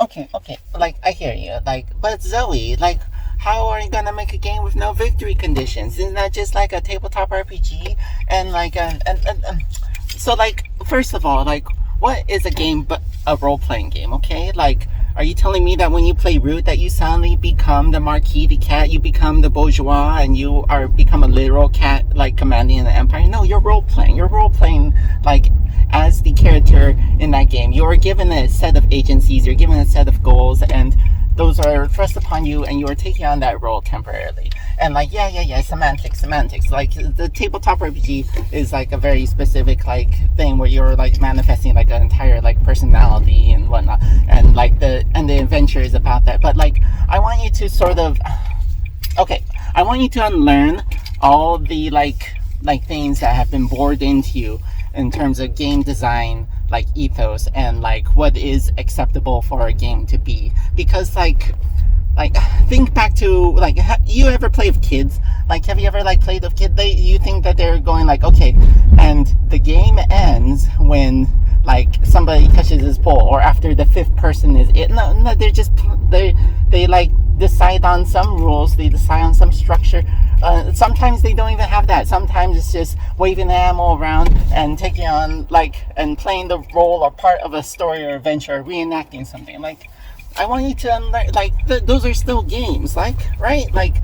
Okay. Like, I hear you. Like, but Zoe, like, how are you gonna make a game with no victory conditions? Isn't that just like a tabletop RPG? And like, so like, first of all, like, what is a game but a role playing game? Okay, like, are you telling me that when you play Root, that you suddenly become the Marquis de Cat, you become the bourgeois, and you are become a literal cat, like commanding the empire? No, you're role playing. You're role playing like as the character in that game. You are given a set of agencies, you're given a set of goals, and those are thrust upon you, and you are taking on that role temporarily. And like, yeah, semantics. Like, the tabletop RPG is like a very specific like thing where you're like manifesting like an entire like personality and whatnot, and like the adventure is about that. But like, I want you to sort of, okay, I want you to unlearn all the like things that have been bored into you in terms of game design, like ethos, and like what is acceptable for a game to be. Because like think back to like, you ever play with kids? Like, have you ever like played with kids? You think that they're going like, okay, and the game ends when like somebody touches his pole, or after the fifth person is it. No, they're just they like decide on some rules, they decide on some structure. Sometimes they don't even have that. Sometimes it's just waving the ammo around and taking on like and playing the role or part of a story or adventure, or reenacting something. Like, I want you to unlearn, like, those are still games, like, right? Like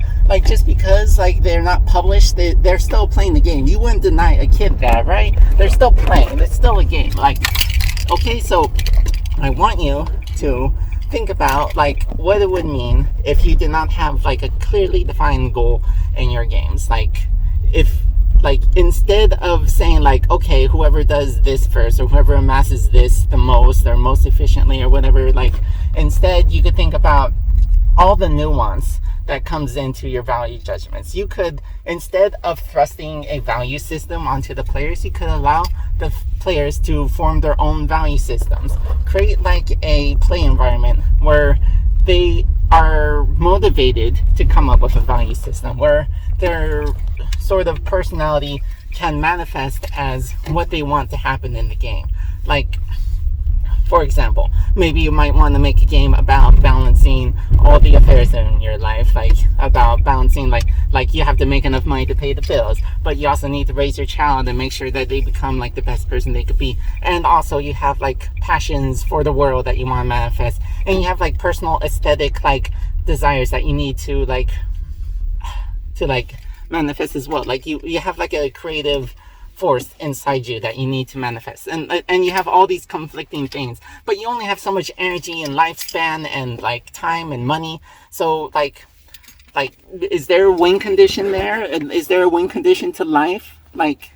just because like they're not published, they're still playing the game. You wouldn't deny a kid that, right? They're still playing. It's still a game. Like, okay, so I want you to think about like what it would mean if you did not have like a clearly defined goal in your games. Like, if like instead of saying like, okay, whoever does this first, or whoever amasses this the most or most efficiently or whatever, like, instead you could think about all the nuance that comes into your value judgments. You could, instead of thrusting a value system onto the players, you could allow the players to form their own value systems. Create like a play environment where they are motivated to come up with a value system, where their sort of personality can manifest as what they want to happen in the game. Like, for example, maybe you might want to make a game about balancing all the affairs in your life, like about balancing like you have to make enough money to pay the bills, but you also need to raise your child and make sure that they become like the best person they could be. And also you have like passions for the world that you want to manifest, and you have like personal aesthetic like desires that you need to like manifest as well. Like, you have like a creative force inside you that you need to manifest, and you have all these conflicting things, but you only have so much energy and lifespan and like time and money. So like is there a win condition there? And is there a win condition to life? Like,